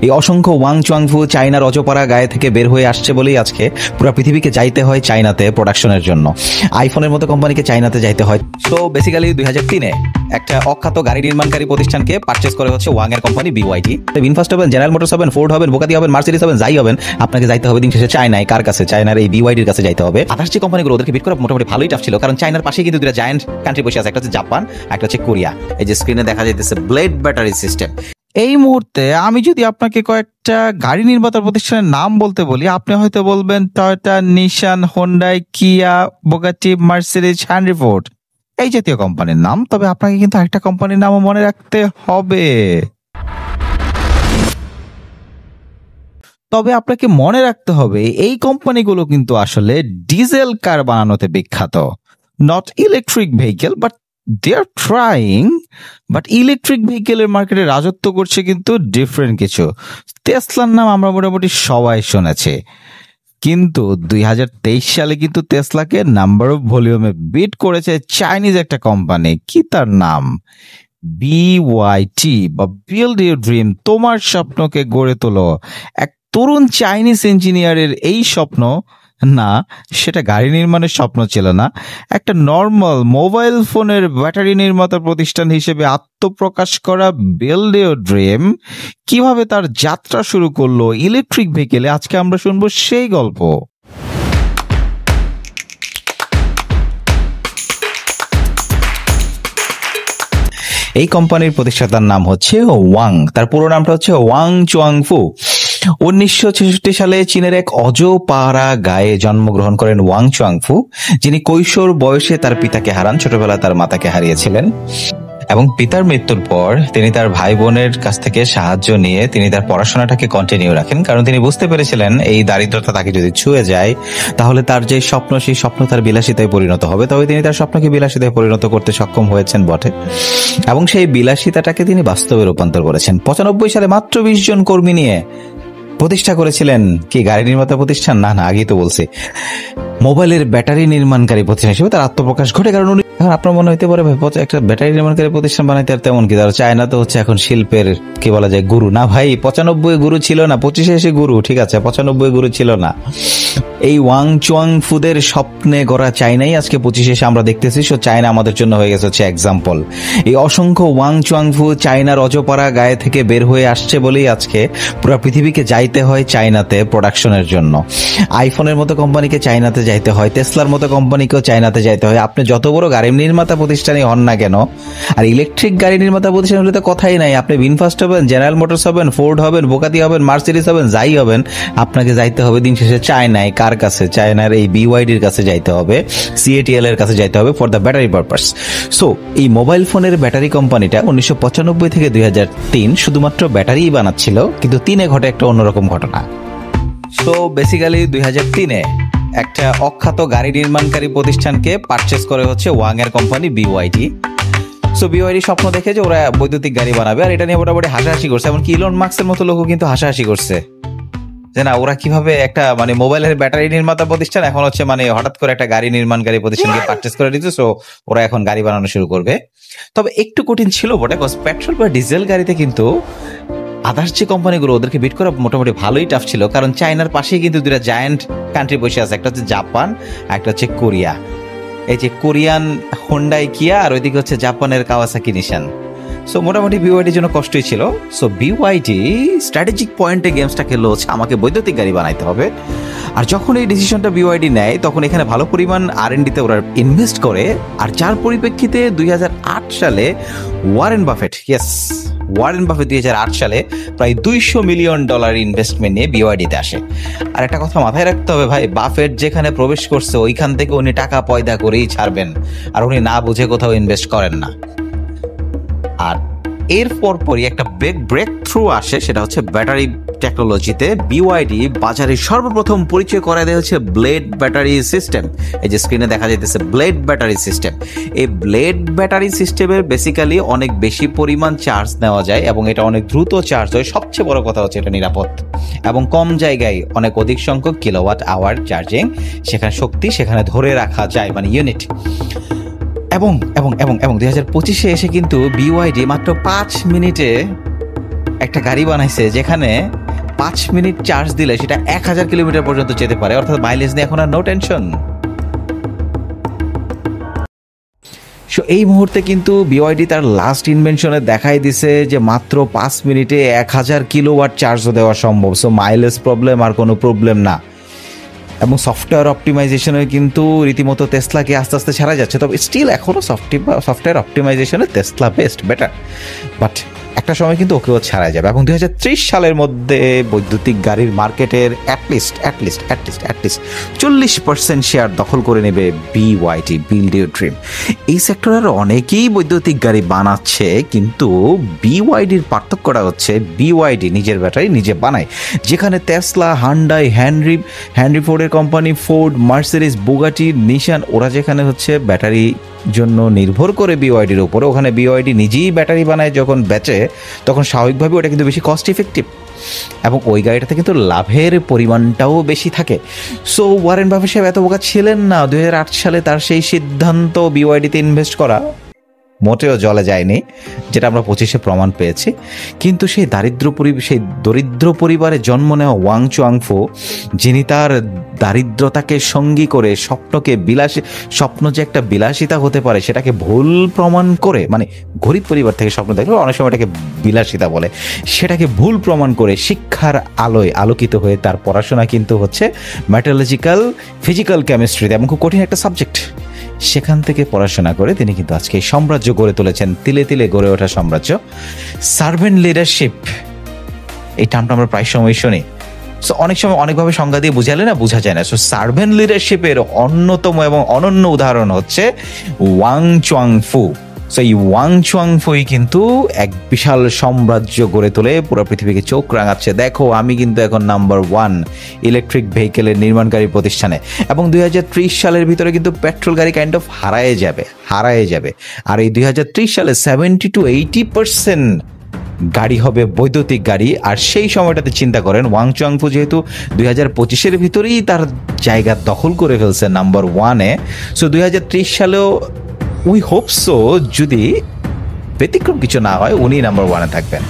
এই অসংখ্য ওয়াং চুয়াংফু চায়নার অজপাড়া গায়ে থেকে বের হয়ে আসছে বলেই আজকে পুরো পৃথিবীকে যাইতে হয় চায়নাতে প্রোডাকশনের জন্য। আইফোনের মতো কোম্পানিকে চায়নাতে যাইতে হয়। তো বেসিক্যালি 2003-এ একটা অখ্যাত গাড়ি নির্মাণকারী প্রতিষ্ঠানকে পারচেস করে হচ্ছে ওয়াং এর কোম্পানি BYD। ইনফাস্ট হবেন, জেনারেল মোটরস হবেন, ফোর্ড হবেন, বোকাতি হবেন, মার্সিডিজ হবেন, যাই হবেন, আপনাকে যাইতে হবে দিন শেষে চায়নায়। কার কাছে? চায়নার এই BYD-র কাছে যাইতে হবে। আদার্স যে কোম্পানিগুলো ওদেরকে বিট করা মোটামুটি ভালোই টাফ ছিল, কারণ চায়নার পাশে কিন্তু দুটো জায়ান্ট কান্ট্রি বসে আছে, একটা হচ্ছে জাপান, একটা হচ্ছে কোরিয়া। এই যে স্ক্রিনে দেখা যাইতেছে ব্লেড ব্যাটারি সিস্টেম। এই মুহূর্তে আমি যদি আপনাকে কয়েকটা গাড়ি নির্মাতা প্রতিষ্ঠানের নাম বলতে বলি, আপনি হয়তো বলবেন টয়োটা, নিশান, হোন্ডাই, কিয়া, বুগাটি, মার্সিডিজ, হেনরি ফোর্ড, এই জাতীয় কোম্পানির নাম। তবে আপনাকে কিন্তু একটা কোম্পানির নামও মনে রাখতে হবে। এই কোম্পানিগুলো কিন্তু আসলে ডিজেল কার বানানোতে বিখ্যাত, not electric vehicle, but they are trying. But electric ভেহিকেলের মার্কেটে রাজত্ব করছে কিন্তু ডিফারেন্ট কিছু। টেসলার নাম আমরা মোটামুটি সবাই শুনেছি, কিন্তু 2023 সালে কিন্তু টেসলাকে নাম্বার অফ ভলিউমে বিট করেছে চাইনিজ একটা কোম্পানি। কি তার নাম? BYD বা বিল্ড ইউর ড্রিম, তোমার স্বপ্নকে গড়ে তোলো। এক তরুণ চাইনিজ ইঞ্জিনিয়ারের এই স্বপ্ন না, সেটা গাড়ি নির্মাণের স্বপ্ন ছিল না, একটা নর্মাল মোবাইল ফোনের ব্যাটারি নির্মাতা প্রতিষ্ঠান হিসেবে আত্মপ্রকাশ করা বিল্ড ইউর ড্রিম কিভাবে তার যাত্রা শুরু করলো ইলেকট্রিক ভেহিকেলে, আজকে আমরা শুনবো সেই গল্প। এই কোম্পানির প্রতিষ্ঠাতার নাম হচ্ছে ওয়াং, তার পুরো নামটা হচ্ছে ওয়াং চুয়াংফু। 1966 সালে চীনের এক অজপাড়া গায়ে জন্মগ্রহণ করেন ওয়াং চুয়াংফু, যিনি কৈশোর বয়সে তার পিতাকে হারান, ছোটবেলায় তার মাতাকে হারিয়েছিলেন। এবং পিতার মৃত্যুর পর তিনি তার ভাই বোনের কাছ থেকে সাহায্য নিয়ে তিনি তার পড়াশোনাটাকে কন্টিনিউ রাখেন, কারণ তিনি বুঝতে পেরেছিলেন এই দারিদ্রতা তাকে যদি ছুঁয়ে যায় তাহলে তার যে স্বপ্ন, সেই স্বপ্ন তার বিলাসিতায় পরিণত হবে। তবে তিনি তার স্বপ্নকে বিলাসিতায় পরিণত করতে সক্ষম হয়েছেন বটে, এবং সেই বিলাসিতাটাকে তিনি বাস্তবে রূপান্তর করেছেন। 95 সালে মাত্র 20 জন কর্মী নিয়ে প্রতিষ্ঠা করেছিলেন কি গাড়ি নির্মাতা প্রতিষ্ঠান? না, আগেই তো বলছি, মোবাইলের ব্যাটারি নির্মাণকারী প্রতিষ্ঠান হিসেবে তার আত্মপ্রকাশ ঘটে। কারণ উনি, এখন আপনার মনে হইতে পারে ভাই একটা ব্যাটারি নির্মাণকারী প্রতিষ্ঠান বানাইতে আর তেমন কি, তার চায়না তো হচ্ছে এখন শিল্পের কি বলা যায় গুরু। না ভাই, 95 গুরু ছিল না, 25-এ এসে গুরু, ঠিক আছে, 95 গুরু ছিল না। এই ওয়াং চুয়াংফুদের স্বপ্নে গড়া চায়নাই আজকে 25-এ এসে আমরা দেখতেছি। সো চায়না আমাদের জন্য হয়ে গেছে হচ্ছে এক্সাম্পল। এই অসংখ্য ওয়াং চুয়াংফু চায়নার অজপাড়া গায়ে থেকে বের হয়ে আসছে বলেই আজকে পুরো পৃথিবীকে যাইতে হয় চায়নাতে প্রোডাকশনের জন্য। আইফোনের মতো কোম্পানিকে চায়নাতে যাইতে হয়, টেসলার মতো কোম্পানিকেও চায়নাতে যাইতে হয়। আপনি যত বড় গাড়ি নির্মাতা প্রতিষ্ঠানই হন না কেন, আর ইলেকট্রিক গাড়ি নির্মাতা প্রতিষ্ঠান হলে তো কথাই নাই। আপনি ভিনফাস্ট হবেন, জেনারেল মোটরস হবেন, ফোর্ড হবেন, বোকাতি হবেন, মার্সিডিজ হবেন, যাই হবেন, আপনাকে যাইতে হবে দিন শেষে চায়নায়। কার কাছে? চায়নার এই BYD-র কাছে যাইতে হবে, CATL এর কাছে যাইতে হবে for the battery purpose. So এই মোবাইল ফোনের ব্যাটারি কোম্পানিটা 1995 থেকে 2003 শুধুমাত্র ব্যাটারিই বানাচ্ছিল, কিন্তু 3-এ ঘটে একটা অন্যরকম ঘটনা। সো বেসিক্যালি 2003-এ একটা অখ্যাত গাড়ি নির্মাণকারী প্রতিষ্ঠানকে পারচেস করে হচ্ছে ওয়াং এর কোম্পানি BYD। সো BYD স্বপ্ন দেখে যে ওরা বৈদ্যুতিক গাড়ি বানাবে, আর এটা নিয়ে মোটামুটি হাসাহাসি করছে। এমনকি ইলন মাস্কের মতো লোকও কিন্তু হাসাহাসি করছে যে না, ওরা কিভাবে একটা মোবাইলের ব্যাটারি নির্মাতা প্রতিষ্ঠান এখন হচ্ছে হঠাৎ করে একটা গাড়ি নির্মাণকারী প্রতিষ্ঠানকে পারচেস করে দিচ্ছে, সো ওরা এখন গাড়ি বানানো শুরু করবে। তবে একটু কঠিন ছিল বটে, কজ পেট্রোল বা ডিজেল গাড়িতে কিন্তু আদার্স যে কোম্পানিগুলো ওদেরকে বিট করা মোটামুটি ভালোই টাফ ছিল, কারণ চায়নার পাশেই কিন্তু দুটা জায়ান্ট কান্ট্রি বসে আছে, একটা হচ্ছে জাপান, একটা হচ্ছে কোরিয়া। এই যে কোরিয়ান হোন্ডাই, কিয়া, আর ওইদিকে হচ্ছে জাপানের কাওয়াসাকি, নিশান। সো মোটামুটি BYD-র জন্য কষ্টই ছিল। সো BYD স্ট্র্যাটেজিক পয়েন্টে গেমসটা খেললো হচ্ছে আমাকে বৈদ্যুতিক গাড়ি বানাইতে হবে। আর যখন এই ডিসিশনটা BYD নেয়, তখন এখানে ভালো পরিমাণ R&D-তে ওরা ইনভেস্ট করে, আর যার পরিপ্রেক্ষিতে 2008 সালে ওয়ারেন বাফেট 2008 সালে প্রায় $200 মিলিয়ন ইনভেস্টমেন্ট নিয়ে BYD-তে আসে। আর একটা কথা মাথায় রাখতে হবে ভাই, বাফেট যেখানে প্রবেশ করছে ওইখান থেকে উনি টাকা পয়দা করেই ছাড়বেন, আর উনি না বুঝে কোথাও ইনভেস্ট করেন না। আর এর পরপরই একটা ব্রেক থ্রু আসে, সেটা হচ্ছে ব্যাটারি টেকনোলজিতে। BYD বাজারে সর্বপ্রথম পরিচয় করায় দেওয়া হচ্ছে ব্লেড ব্যাটারি সিস্টেম। এই যে স্ক্রিনে দেখা যাইতেছে ব্লেড ব্যাটারি সিস্টেম। এই ব্লেড ব্যাটারি সিস্টেমের বেসিক্যালি অনেক বেশি পরিমাণ চার্জ নেওয়া যায় এবং এটা অনেক দ্রুত চার্জ হয়। সবচেয়ে বড় কথা হচ্ছে এটা নিরাপদ এবং কম জায়গায় অনেক অধিক সংখ্যক কিলোওয়াট আওয়ার চার্জিং, সেখানে শক্তি সেখানে ধরে রাখা যায়, ইউনিট। এবং এবং এবং এবং 2025-এ এসে কিন্তু BYD মাত্র 5 মিনিটে একটা গাড়ি বানাইছে যেখানে 5 মিনিট চার্জ দিলে সেটা 1000 কিলোমিটার পর্যন্ত যেতে পারে, অর্থাৎ মাইলেজ নিয়ে এখন আর নো টেনশন। সো এই মুহূর্তে কিন্তু বিওয়াইডি তার লাস্ট ইনভেনশনে দেখাই দিছে যে মাত্র 5 মিনিটে 1000 কিলোওয়াট চার্জও দেওয়া সম্ভব। সো মাইলেজ প্রবলেম আর কোনো প্রবলেম না, এবং সফটওয়্যার অপটিমাইজেশনে কিন্তু রীতিমতো টেসলাকে আস্তে আস্তে ছাড়া যাচ্ছে। তবে স্টিল এখনও সফটওয়্যার অপটিমাইজেশনে টেসলা বেস্ট, বেটার, বাট একটা সময় কিন্তু ওকেও ছাড়া যাবে। এবং 2030 সালের মধ্যে বৈদ্যুতিক গাড়ির মার্কেটের অ্যাটলিস্ট 40% শেয়ার দখল করে নেবে বিওয়াইডি, বিল্ড ইউর ড্রিম। এই সেক্টরের অনেকেই বৈদ্যুতিক গাড়ি বানাচ্ছে, কিন্তু বিওয়াইডির পার্থক্যটা হচ্ছে বিওয়াইডি নিজের ব্যাটারি নিজে বানায়, যেখানে টেসলা, হান্ডাই, হেনরি ফোর্ডের company Ford, Mercedes, Bugatti, Nissan, ওরা যেখানে হচ্ছে ব্যাটারি জন্য নির্ভর করে বিওয়াইডির উপরে, ওখানে বিওয়াইডি নিজেই ব্যাটারি বানায়, যখন বেচে তখন স্বাভাবিকভাবে ওটা কিন্তু বেশি কস্ট ইফেক্টিভ, এবং ওই গাড়িটাতে কিন্তু লাভের পরিমাণটাও বেশি থাকে। সো ওয়ারেন বাফেট সাহেব এত বোকা ছিলেন না। 2008 সালে তার সেই সিদ্ধান্ত বিওয়াইডিতে ইনভেস্ট করা মোটেও জলে যায়নি, যেটা আমরা 25-এ প্রমাণ পেয়েছি। কিন্তু সেই দরিদ্র পরিবারে জন্ম নেওয়া ওয়াং চুয়াংফু, যিনি তার দারিদ্রতাকে সঙ্গী করে স্বপ্ন যে একটা বিলাসিতা হতে পারে সেটাকে ভুল প্রমাণ করে, মানে গরিব পরিবার থেকে স্বপ্ন দেখলে অনেক সময় এটাকে বিলাসিতা বলে, সেটাকে ভুল প্রমাণ করে শিক্ষার আলোয় আলোকিত হয়ে তার পড়াশোনা কিন্তু হচ্ছে মেটালজিক্যাল ফিজিক্যাল কেমিস্ট্রিতে, এবং খুব কঠিন একটা সাবজেক্ট। সেখান থেকে পড়াশোনা করে তিনি কিন্তু আজকে এই সাম্রাজ্য গড়ে তুলেছেন, তিলে তিলে গড়ে ওঠা সাম্রাজ্য। সার্ভেন্ট লিডারশিপ, এই টার্মটা আমরা প্রায় সময় শুনি। সো অনেক সময় অনেকভাবে সংজ্ঞা দিয়ে বুঝালে না বোঝা যায় না। সো সার্ভেন্ট লিডারশিপের অন্যতম এবং অনন্য উদাহরণ হচ্ছে ওয়াং চুয়াংফু। সো এই ওয়াং চুয়াংফুই কিন্তু এক বিশাল সাম্রাজ্য গড়ে তোলে, পুরো পৃথিবীকে চোখ রাঙাচ্ছে, দেখো আমি কিন্তু এখন নাম্বার 1 ইলেকট্রিক ভেহিকেলের নির্মাণকারী প্রতিষ্ঠানে। এবং 2030 সালের ভিতরে কিন্তু পেট্রোল গাড়ি কাইন্ড অফ হারায়ে যাবে। আর এই 2030 সালে 70-80% গাড়ি হবে বৈদ্যুতিক গাড়ি। আর সেই সময়টাতে চিন্তা করেন, ওয়াং চুয়াংফু যেহেতু 2025-এর ভিতরেই তার জায়গা দখল করে ফেলছে নাম্বার 1-এ। সো 2030 সালেও উই হোপ সো, যদি ব্যতিক্রম কিছু না হয়, উনি নাম্বার 1-এ থাকবেন।